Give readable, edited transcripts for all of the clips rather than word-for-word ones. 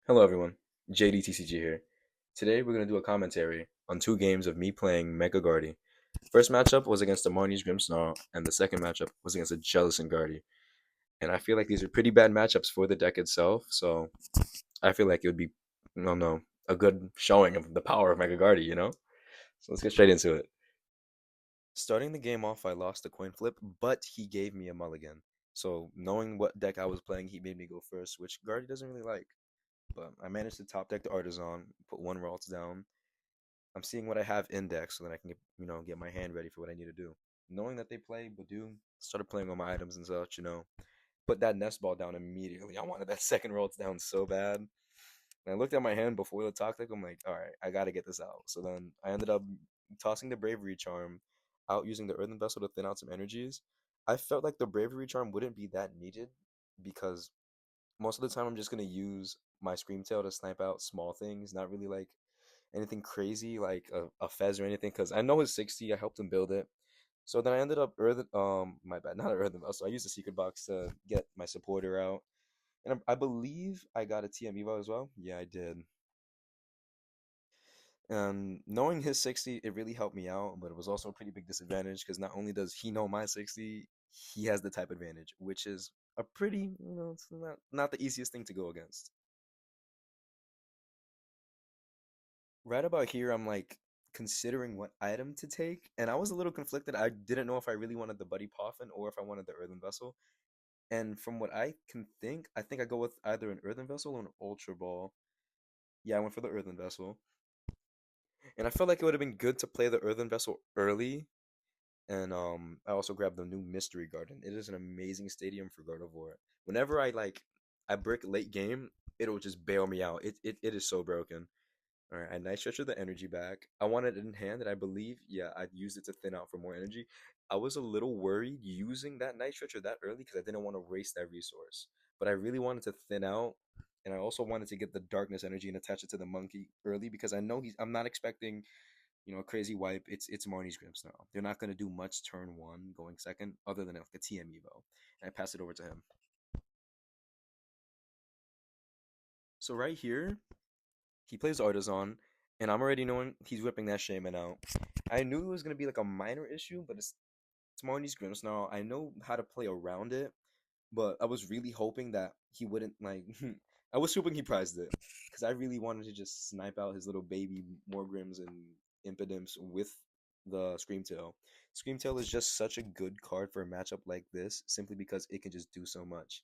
Hello everyone, TCG here. Today we're going to do a commentary on two games of me playing Mega Gardevoir. First matchup was against the Marnie's Grimmsnarl, and the second matchup was against a Jellicent Gardevoir. And I feel like these are pretty bad matchups for the deck itself, so I feel like it would be, no, a good showing of the power of Mega Gardevoir. So let's get straight into it. Starting the game off, I lost the coin flip, but he gave me a mulligan. So knowing what deck I was playing, he made me go first, which Gardevoir doesn't really like. But I managed to top deck the Artazon, put one Ralts down. I'm seeing what I have index so that I can get my hand ready for what I need to do. Knowing that they play Badoo, started playing on my items and such. Put that Nest Ball down immediately. I wanted that second Ralts down so bad. And I looked at my hand before the top deck. I'm like, all right, I gotta get this out. So then I ended up tossing the Bravery Charm out using the Earthen Vessel to thin out some energies. I felt like the Bravery Charm wouldn't be that needed because most of the time I'm just gonna use my Scream Tail to snipe out small things, not really like anything crazy like a Fez or anything. Because I know his 60, I helped him build it. So then I ended up my bad, not Earthen Vessel. I used the Secret Box to get my supporter out, and I believe I got a TM EVO as well. Yeah, I did. And knowing his 60, it really helped me out, but it was also a pretty big disadvantage because not only does he know my 60, he has the type advantage, which is a pretty, it's not the easiest thing to go against. Right about here, I'm like considering what item to take, and I was a little conflicted. I didn't know if I really wanted the Buddy Poffin or if I wanted the Earthen Vessel. And from what I can think, I think I go with either an Earthen Vessel or an Ultra Ball. Yeah, I went for the Earthen Vessel, and I felt like it would have been good to play the Earthen Vessel early. And I also grabbed the new Mystery Garden. It is an amazing stadium for Gardevoir. Whenever I brick late game, it'll just bail me out. It is so broken. All right, I Night Stretcher the energy back. I wanted it in hand, and I believe, yeah, I'd used it to thin out for more energy. I was a little worried using that Night Stretcher that early because I didn't want to waste that resource. But I really wanted to thin out, and I also wanted to get the darkness energy and attach it to the monkey early because I know I'm not expecting, a crazy wipe. It's Marnie's Grimps now. They're not gonna do much turn one going second, other than like a TM Evo. And I pass it over to him. So right here, he plays Artazon, and I'm already knowing he's whipping that Shaman out. I knew it was gonna be like a minor issue, but it's Marnie's Grimmsnarl. I know how to play around it, but I was really hoping that he wouldn't like. I was hoping he prized it because I really wanted to just snipe out his little baby Morgrims and Impidimps with the Screamtail. Screamtail is just such a good card for a matchup like this, simply because it can just do so much.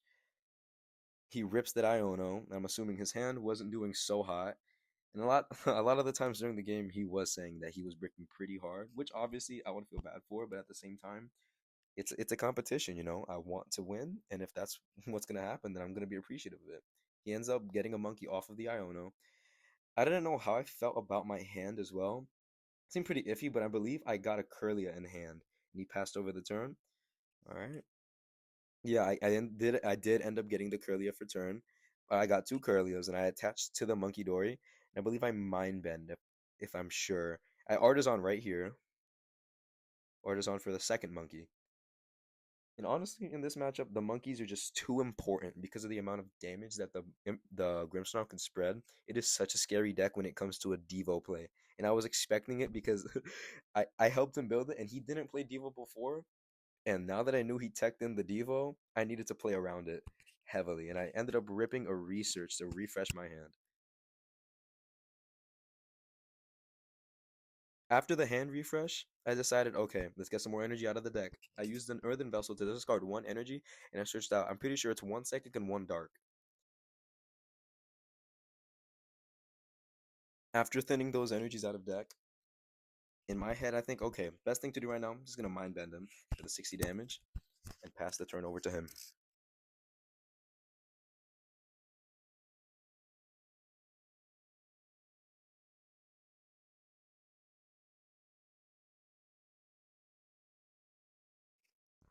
He rips that Iono. I'm assuming his hand wasn't doing so hot. And a lot of the times during the game, he was saying that he was bricking pretty hard, which obviously I would feel bad for, but at the same time, it's a competition. I want to win, and if that's what's gonna happen, then I'm gonna be appreciative of it. He ends up getting a monkey off of the Iono. I didn't know how I felt about my hand as well. It seemed pretty iffy, but I believe I got a Kirlia in hand, and he passed over the turn. All right. Yeah, I did end up getting the Kirlia for turn. I got two Kirlias, and I attached to the Munkidori. And I believe I Mind Bend if I'm sure. I Artazon right here. Artazon for the second monkey. And honestly, in this matchup, the monkeys are just too important because of the amount of damage that the Grimmsnarl can spread. It is such a scary deck when it comes to a Devo play. And I was expecting it because I helped him build it, and he didn't play Devo before. And now that I knew he teched in the Devo, I needed to play around it heavily. And I ended up ripping a research to refresh my hand. After the hand refresh, I decided, okay, let's get some more energy out of the deck. I used an Earthen Vessel to discard one energy, and I searched out. I'm pretty sure it's one psychic and one dark. After thinning those energies out of deck, in my head, I think, okay, best thing to do right now, I'm just gonna Mind Bend him for the 60 damage and pass the turn over to him.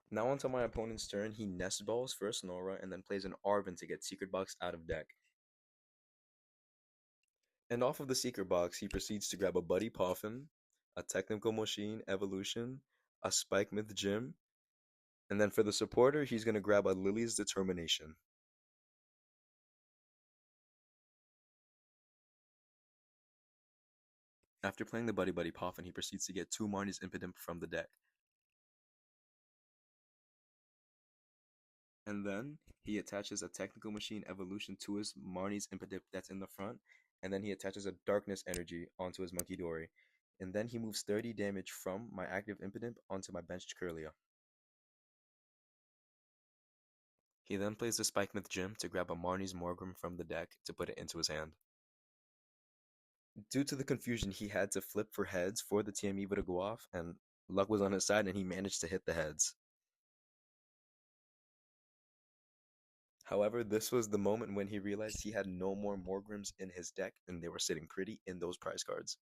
Now onto my opponent's turn, he Nest Balls first Nora and then plays an Arven to get Secret Box out of deck. And off of the Secret Box, he proceeds to grab a Buddy Poffin, a Technical Machine Evolution, a Spike Myth Gym, and then for the supporter, he's going to grab a Lillie's Determination. After playing the Buddy Buddy Poffin, he proceeds to get 2 Marnie's Impidimp from the deck. And then he attaches a Technical Machine Evolution to his Marnie's Impidimp that's in the front, and then he attaches a Darkness Energy onto his Munkidori. And then he moves 30 damage from my active Impidimp onto my benched Kirlia. He then plays the Spikemouth Gym to grab a Marnie's Morgrim from the deck to put it into his hand. Due to the confusion, he had to flip for heads for the TM EVO to go off, and luck was on his side and he managed to hit the heads. However, this was the moment when he realized he had no more Morgrims in his deck and they were sitting pretty in those prize cards.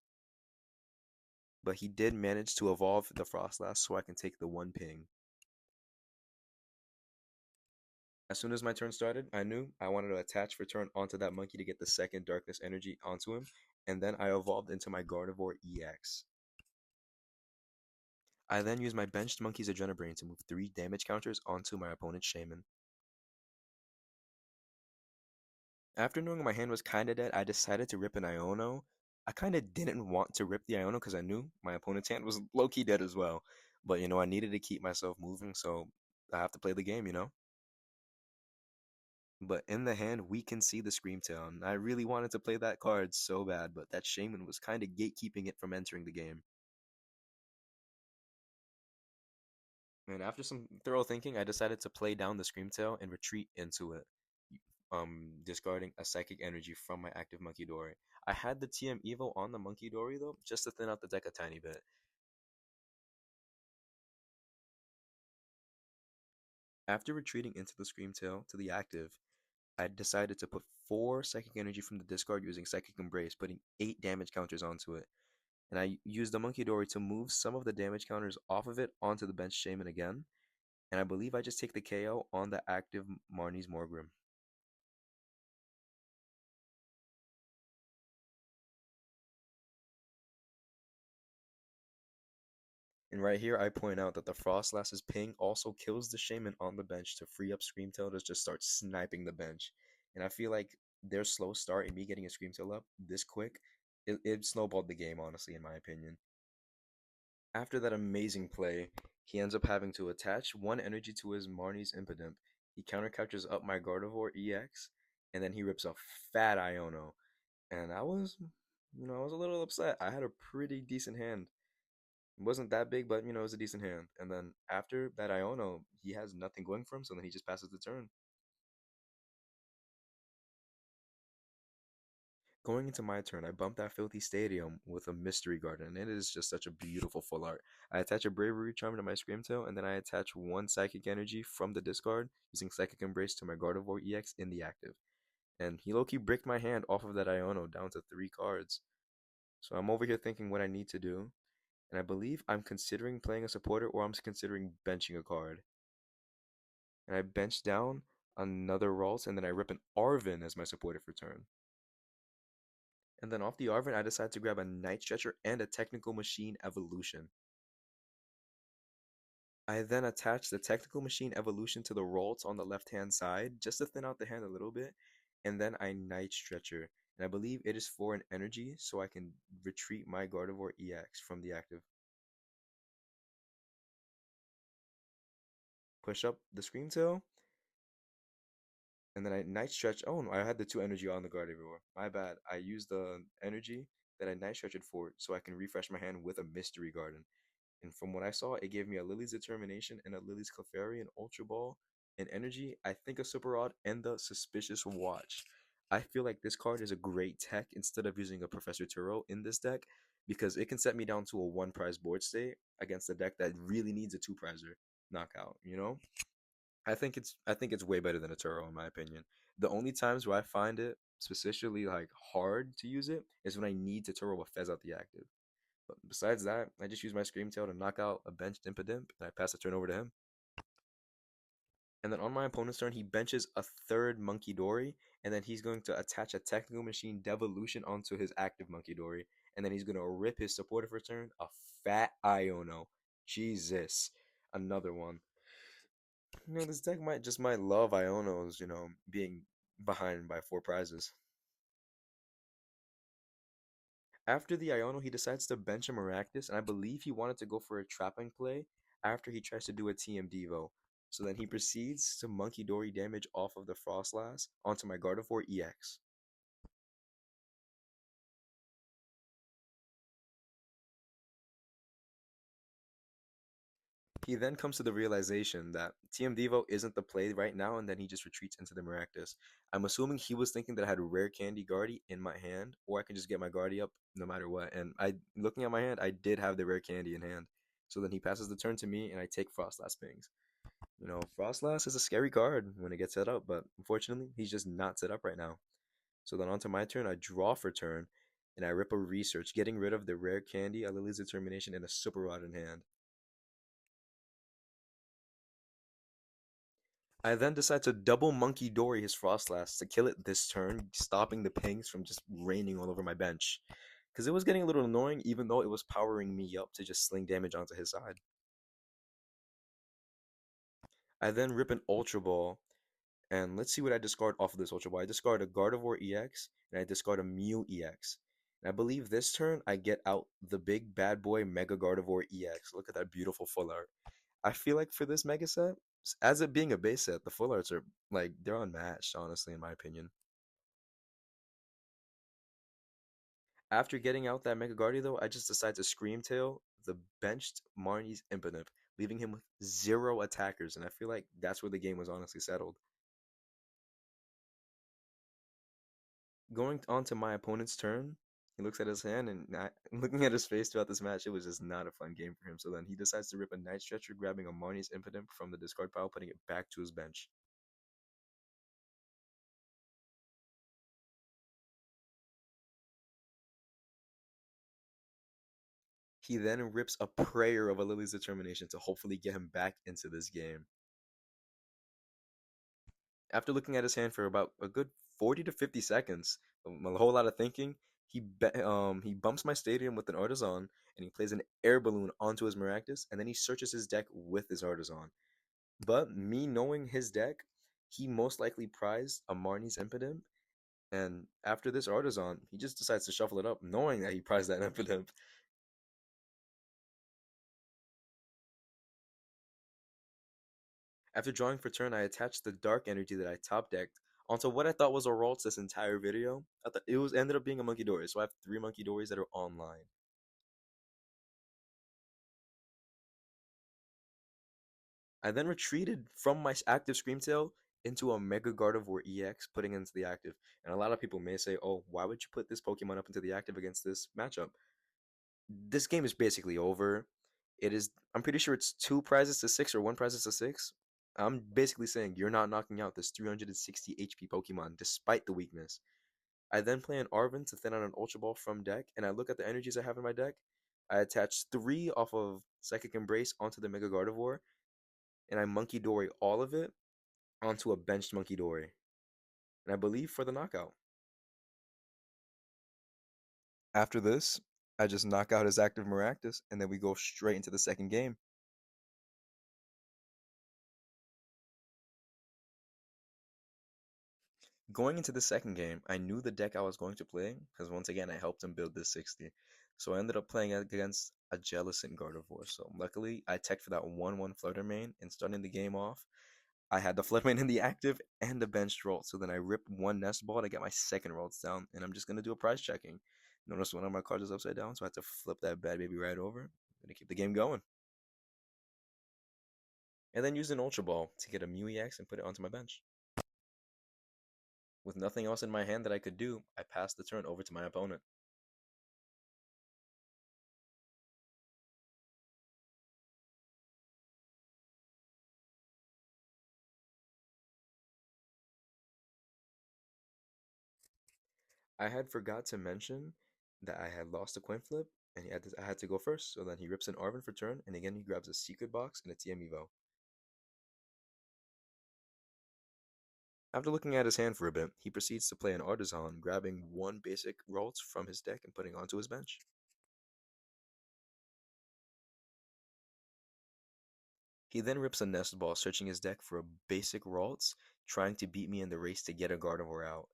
But he did manage to evolve the Frostlass so I can take the 1 ping. As soon as my turn started, I knew I wanted to attach for turn onto that monkey to get the second Darkness Energy onto him, and then I evolved into my Gardevoir EX. I then used my benched monkey's Adrenabrain to move 3 damage counters onto my opponent's Shaman. After knowing my hand was kinda dead, I decided to rip an Iono. I kinda didn't want to rip the Iono because I knew my opponent's hand was low-key dead as well. But, I needed to keep myself moving, so I have to play the game. But in the hand, we can see the Screamtail, and I really wanted to play that card so bad, but that Shaman was kinda gatekeeping it from entering the game. And after some thorough thinking, I decided to play down the Screamtail and retreat into it, discarding a Psychic Energy from my active Munkidori. I had the TM EVO on the Munkidori though, just to thin out the deck a tiny bit. After retreating into the Screamtail to the active, I decided to put 4 Psychic Energy from the discard using Psychic Embrace, putting 8 damage counters onto it. And I used the Munkidori to move some of the damage counters off of it onto the bench Shaman again. And I believe I just take the KO on the active Marnie's Morgrim. And right here, I point out that the Frostlass's ping also kills the Shaman on the bench to free up Screamtail to just start sniping the bench. And I feel like their slow start and me getting a Screamtail up this quick, it snowballed the game, honestly, in my opinion. After that amazing play, he ends up having to attach 1 energy to his Marnie's Impidimp. He countercouches up my Gardevoir EX, and then he rips a fat Iono. And I was a little upset. I had a pretty decent hand. It wasn't that big, but it was a decent hand. And then after that Iono, he has nothing going for him, so then he just passes the turn. Going into my turn, I bumped that Filthy Stadium with a Mystery Garden, and it is just such a beautiful full art. I attach a Bravery Charm to my Screamtail, and then I attach 1 Psychic Energy from the discard using Psychic Embrace to my Gardevoir EX in the active. And he low-key bricked my hand off of that Iono down to 3 cards. So I'm over here thinking what I need to do, and I believe I'm considering playing a supporter or I'm considering benching a card. And I bench down another Ralts, and then I rip an Arven as my supporter for turn. And then off the Arven, I decide to grab a Night Stretcher and a Technical Machine Evolution. I then attach the Technical Machine Evolution to the Ralts on the left-hand side, just to thin out the hand a little bit, and then I Night Stretcher. And I believe it is for an energy, so I can retreat my Gardevoir EX from the active. Push up the Screamtail, and then I Night Stretch. Oh no, I had the 2 energy on the Gardevoir. My bad. I used the energy that I Night Stretched for so I can refresh my hand with a Mystery Garden. And from what I saw, it gave me a Lillie's Determination and a Lillie's Clefairy, an Ultra Ball, an Energy, I think a Super Rod, and the Suspicious Watch. I feel like this card is a great tech instead of using a Professor Turo in this deck because it can set me down to a 1 prize board state against a deck that really needs a 2 prizer knockout. I think it's way better than a Turo in my opinion. The only times where I find it specifically like hard to use it is when I need to Turo a Fez out the active. But besides that, I just use my Screamtail to knock out a benched Impidimp, and I pass the turn over to him. And then on my opponent's turn, he benches a 3rd Munkidori, and then he's going to attach a Technical Machine Devolution onto his active Munkidori, and then he's going to rip his supporter for turn, a fat Iono. Jesus. Another one. This deck might love Ionos, being behind by 4 prizes. After the Iono, he decides to bench a Maractus, and I believe he wanted to go for a trapping play after he tries to do a TM Devo. So then he proceeds to Munkidori damage off of the Frostlass onto my Gardevoir EX. He then comes to the realization that TM Devo isn't the play right now, and then he just retreats into the Maractus. I'm assuming he was thinking that I had Rare Candy Guardy in my hand, or I can just get my Guardy up no matter what. And looking at my hand, I did have the Rare Candy in hand. So then he passes the turn to me, and I take Frostlass Pings. You know, Frostlass is a scary card when it gets set up, but unfortunately, he's just not set up right now. So then onto my turn, I draw for turn, and I rip a Research, getting rid of the Rare Candy, a Lillie's Determination, and a Super Rod in hand. I then decide to double Munkidori his Frostlass to kill it this turn, stopping the pings from just raining all over my bench. Because it was getting a little annoying, even though it was powering me up to just sling damage onto his side. I then rip an Ultra Ball, and let's see what I discard off of this Ultra Ball. I discard a Gardevoir EX, and I discard a Mew EX. And I believe this turn I get out the big bad boy Mega Gardevoir EX. Look at that beautiful full art. I feel like for this mega set, as it being a base set, the full arts are like they're unmatched, honestly, in my opinion. After getting out that Mega Guardy though, I just decide to Scream Tail the benched Marnie's Impidimp, leaving him with 0 attackers, and I feel like that's where the game was honestly settled. Going on to my opponent's turn, he looks at his hand, and looking at his face throughout this match, it was just not a fun game for him. So then he decides to rip a Night Stretcher, grabbing a Marnie's Impidimp from the discard pile, putting it back to his bench. He then rips a prayer of a Lily's Determination to hopefully get him back into this game. After looking at his hand for about a good 40 to 50 seconds, a whole lot of thinking, he bumps my stadium with an Artazon, and he plays an air balloon onto his Maractus, and then he searches his deck with his Artazon. But me knowing his deck, he most likely prized a Marnie's Impidimp, and after this Artazon, he just decides to shuffle it up, knowing that he prized that Impidimp. After drawing for turn, I attached the Dark Energy that I top decked onto what I thought was a Ralts this entire video. I thought it was ended up being a Munkidori, so I have 3 Munkidoris that are online. I then retreated from my active Screamtail into a Mega Gardevoir EX, putting it into the active. And a lot of people may say, oh, why would you put this Pokemon up into the active against this matchup? This game is basically over. I'm pretty sure it's 2 prizes to 6 or 1 prizes to 6. I'm basically saying you're not knocking out this 360 HP Pokemon despite the weakness. I then play an Arven to thin out an Ultra Ball from deck, and I look at the energies I have in my deck. I attach 3 off of Psychic Embrace onto the Mega Gardevoir, and I Munkidori all of it onto a benched Munkidori. And I believe for the knockout. After this, I just knock out his active Maractus, and then we go straight into the second game. Going into the second game, I knew the deck I was going to play, because once again, I helped him build this 60. So I ended up playing against a Jellicent Gardevoir. So luckily, I teched for that 1-1 Flutter Mane, and starting the game off, I had the Flutter Mane in the active and the benched roll. So then I ripped 1 Nest Ball to get my second rolls down, and I'm just going to do a prize checking. Notice one of my cards is upside down, so I had to flip that bad baby right over. I'm going to keep the game going. And then use an Ultra Ball to get a Mew EX and put it onto my bench. With nothing else in my hand that I could do, I passed the turn over to my opponent. I had forgot to mention that I had lost a coin flip, and I had to go first. So then he rips an Arven for turn, and again he grabs a Secret Box and a TM EVO. After looking at his hand for a bit, he proceeds to play an Artazon, grabbing 1 basic Ralts from his deck and putting onto his bench. He then rips a Nest Ball, searching his deck for a basic Ralts, trying to beat me in the race to get a Gardevoir out.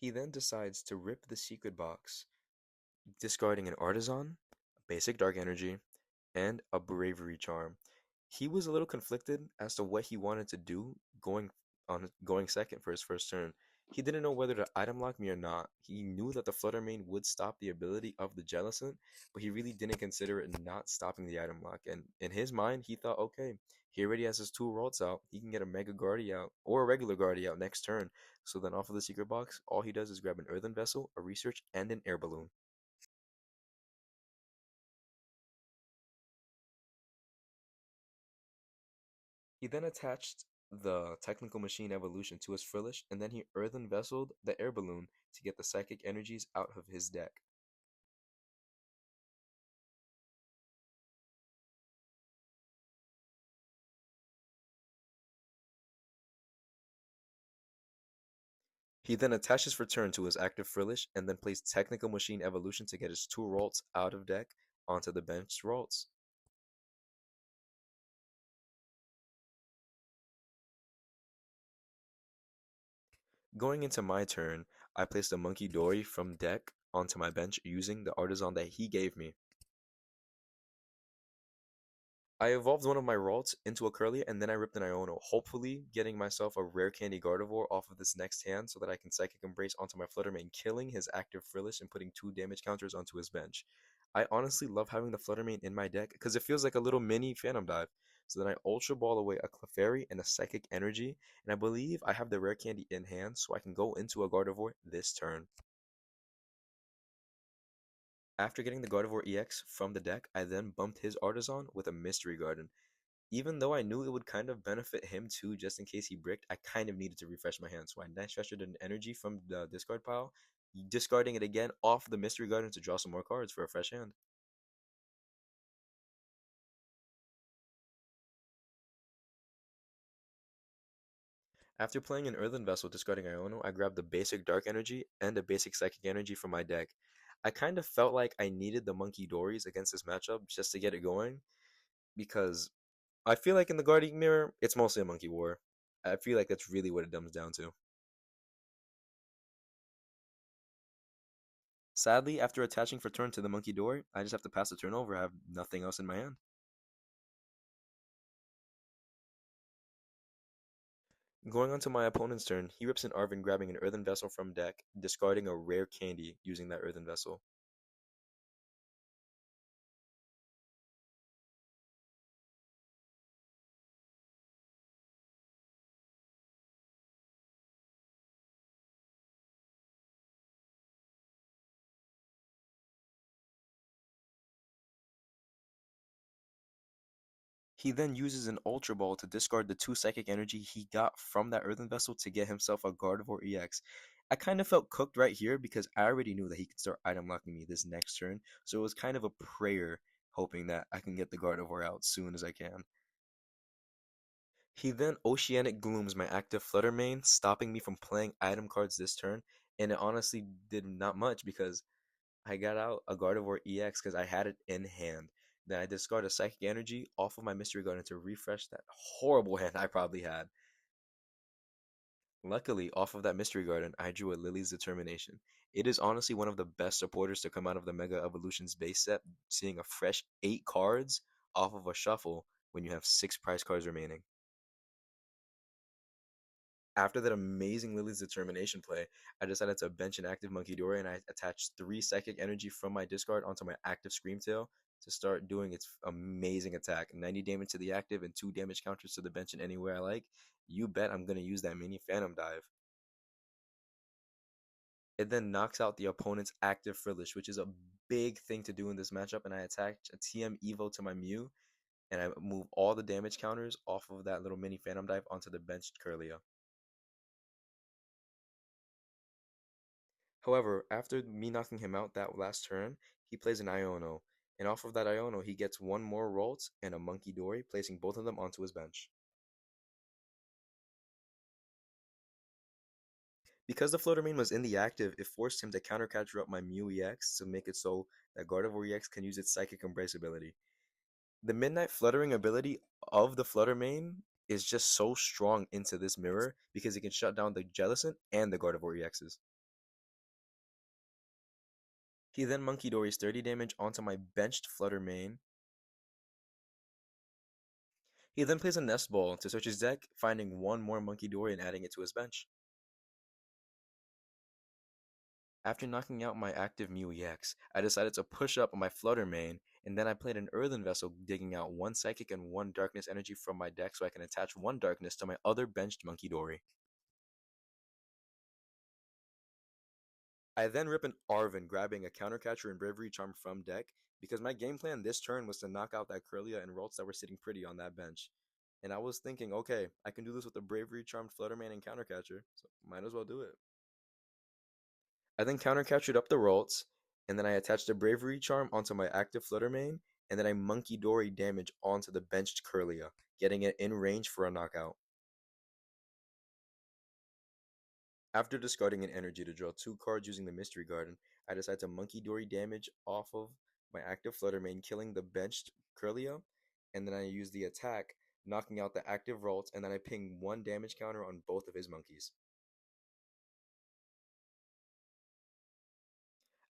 He then decides to rip the secret box, discarding an Artazon, Basic Dark Energy, and a Bravery Charm. He was a little conflicted as to what he wanted to do going second for his first turn. He didn't know whether to item lock me or not. He knew that the Flutter Mane would stop the ability of the Jellicent, but he really didn't consider it not stopping the item lock. And in his mind, he thought, okay, he already has his two Ralts out. He can get a Mega Guardi out or a regular Guardi out next turn. So then off of the secret box, all he does is grab an Earthen Vessel, a Research, and an Air Balloon. He then attached the Technical Machine Evolution to his Frillish, and then he Earthen Vesseled the Air Balloon to get the Psychic Energies out of his deck. He then attaches Return to his active Frillish, and then plays Technical Machine Evolution to get his two Ralts out of deck onto the benched Ralts. Going into my turn, I placed a Munkidori from deck onto my bench using the Artazon that he gave me. I evolved one of my Ralts into a Kirlia, and then I ripped an Iono, hopefully getting myself a Rare Candy Gardevoir off of this next hand so that I can Psychic Embrace onto my Flutter Mane, killing his active Frillish and putting 2 damage counters onto his bench. I honestly love having the Flutter Mane in my deck because it feels like a little mini Phantom Dive. So then I Ultra Ball away a Clefairy and a Psychic Energy, and I believe I have the Rare Candy in hand so I can go into a Gardevoir this turn. After getting the Gardevoir EX from the deck, I then bumped his Artazon with a Mystery Garden. Even though I knew it would kind of benefit him too, just in case he bricked, I kind of needed to refresh my hand. So I Night Stretched an energy from the discard pile, discarding it again off the Mystery Garden to draw some more cards for a fresh hand. After playing an Earthen Vessel, discarding Iono, I grabbed the basic Dark Energy and a basic Psychic Energy from my deck. I kind of felt like I needed the Munkidoris against this matchup just to get it going, because I feel like in the Guardian Mirror, it's mostly a Monkey War. I feel like that's really what it comes down to. Sadly, after attaching for turn to the Munkidori, I just have to pass the turn over. I have nothing else in my hand. Going on to my opponent's turn, he rips an Arven, grabbing an Earthen Vessel from deck, discarding a Rare Candy using that Earthen Vessel. He then uses an Ultra Ball to discard the 2 Psychic Energy he got from that Earthen Vessel to get himself a Gardevoir EX. I kind of felt cooked right here because I already knew that he could start item locking me this next turn, so it was kind of a prayer hoping that I can get the Gardevoir out soon as I can. He then Oceanic Glooms my active Flutter Mane, stopping me from playing item cards this turn, and it honestly did not much because I got out a Gardevoir EX because I had it in hand. Then I discard a Psychic Energy off of my Mystery Garden to refresh that horrible hand I probably had. Luckily, off of that Mystery Garden, I drew a Lillie's Determination. It is honestly one of the best supporters to come out of the Mega Evolutions base set, seeing a fresh 8 cards off of a shuffle when you have 6 prize cards remaining. After that amazing Lily's Determination play, I decided to bench an active Munkidori and I attached 3 Psychic Energy from my discard onto my active Screamtail to start doing its amazing attack. 90 damage to the active and 2 damage counters to the bench in any way I like. You bet I'm going to use that mini Phantom Dive. It then knocks out the opponent's active Frillish, which is a big thing to do in this matchup, and I attach a TM Evo to my Mew, and I move all the damage counters off of that little mini Phantom Dive onto the benched Kirlia. However, after me knocking him out that last turn, he plays an Iono, and off of that Iono, he gets one more Ralts and a Munkidori, placing both of them onto his bench. Because the Floater Mane was in the active, it forced him to counter capture up my Mew EX to make it so that Gardevoir EX can use its Psychic Embrace ability. The Midnight Fluttering ability of the Flutter Mane is just so strong into this mirror because it can shut down the Jellicent and the Gardevoir EXs. He then Munkidori's 30 damage onto my benched Flutter Mane. He then plays a Nest Ball to search his deck, finding one more Munkidori and adding it to his bench. After knocking out my active Mew EX, I decided to push up on my Flutter Mane, and then I played an Earthen Vessel, digging out one Psychic and one Darkness energy from my deck so I can attach one Darkness to my other benched Munkidori. I then rip an Arven, grabbing a Countercatcher and Bravery Charm from deck, because my game plan this turn was to knock out that Kirlia and Ralts that were sitting pretty on that bench. And I was thinking, okay, I can do this with a Bravery Charmed Flutter Mane and Countercatcher, so might as well do it. I then Countercatchered up the Ralts, and then I attached a Bravery Charm onto my active Flutter Mane, and then I Munkidori damage onto the benched Kirlia, getting it in range for a knockout. After discarding an energy to draw 2 cards using the Mystery Garden, I decide to Munkidori damage off of my active Flutter Mane, killing the benched Kirlia, and then I use the attack, knocking out the active Ralts, and then I ping 1 damage counter on both of his monkeys.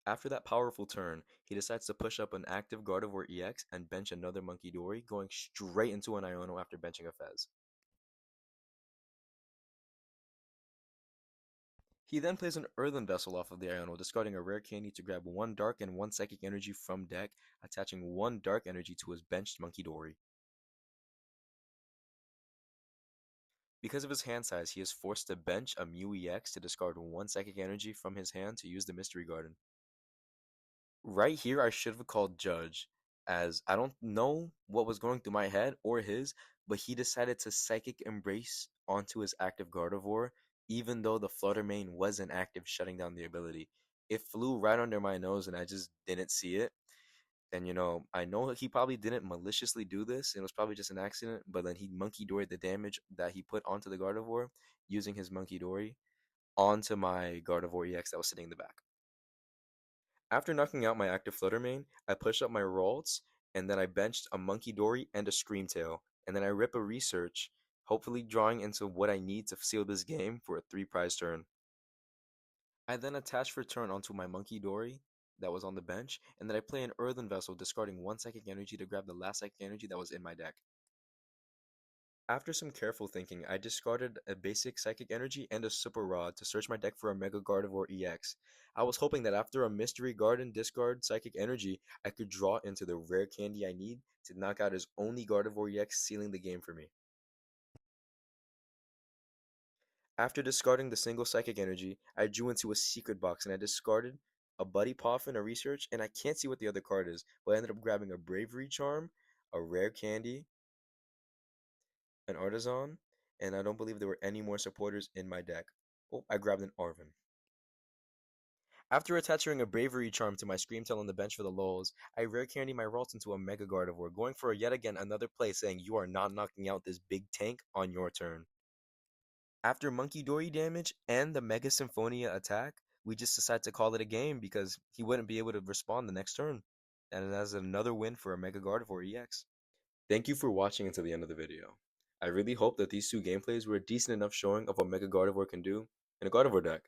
After that powerful turn, he decides to push up an active Gardevoir EX and bench another Munkidori, going straight into an Iono after benching a Fez. He then plays an Earthen Vessel off of the Iono, discarding a Rare Candy to grab 1 Dark and 1 Psychic energy from deck, attaching 1 Dark energy to his benched Munkidori. Because of his hand size, he is forced to bench a Mew EX to discard 1 Psychic energy from his hand to use the Mystery Garden. Right here, I should have called Judge, as I don't know what was going through my head or his, but he decided to Psychic Embrace onto his active Gardevoir, even though the Flutter Mane wasn't active, shutting down the ability. It flew right under my nose and I just didn't see it. And I know he probably didn't maliciously do this, it was probably just an accident, but then he Munkidoried the damage that he put onto the Gardevoir using his Munkidori onto my Gardevoir EX that was sitting in the back. After knocking out my active Flutter Mane, I pushed up my Ralts, and then I benched a Munkidori and a Screamtail, and then I rip a Research, hopefully drawing into what I need to seal this game for a 3-prize turn. I then attach for turn onto my Munkidori that was on the bench, and then I play an Earthen Vessel, discarding 1 Psychic energy to grab the last Psychic energy that was in my deck. After some careful thinking, I discarded a basic Psychic Energy and a Super Rod to search my deck for a Mega Gardevoir EX. I was hoping that after a Mystery Garden discard Psychic Energy, I could draw into the Rare Candy I need to knock out his only Gardevoir EX, sealing the game for me. After discarding the single Psychic Energy, I drew into a Secret Box and I discarded a Buddy Puff and a Research, and I can't see what the other card is, but I ended up grabbing a Bravery Charm, a Rare Candy, an Artazon, and I don't believe there were any more supporters in my deck. Oh, I grabbed an Arven. After attaching a Bravery Charm to my Screamtail on the bench for the lulz, I Rare Candy my Ralts into a Mega Gardevoir, going for yet again another play saying you are not knocking out this big tank on your turn. After Munkidori damage and the Mega Symphonia attack, we just decided to call it a game because he wouldn't be able to respond the next turn. And that's another win for a Mega Gardevoir EX. Thank you for watching until the end of the video. I really hope that these 2 gameplays were a decent enough showing of what Mega Gardevoir can do in a Gardevoir deck.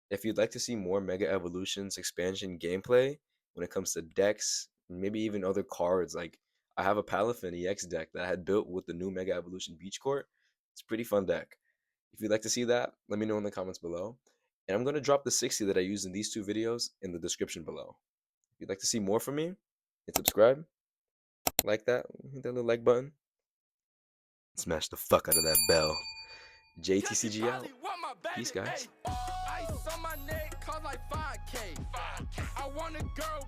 If you'd like to see more Mega Evolutions expansion gameplay when it comes to decks, maybe even other cards, like I have a Palafin EX deck that I had built with the new Mega Evolution Beach Court. It's a pretty fun deck. If you'd like to see that, let me know in the comments below. And I'm going to drop the 60 that I used in these 2 videos in the description below. If you'd like to see more from me, hit subscribe, like that, hit that little like button. Smash the fuck out of that bell. JTCG out. Peace, guys. Ice on my neck, cost like 5K. I want a girl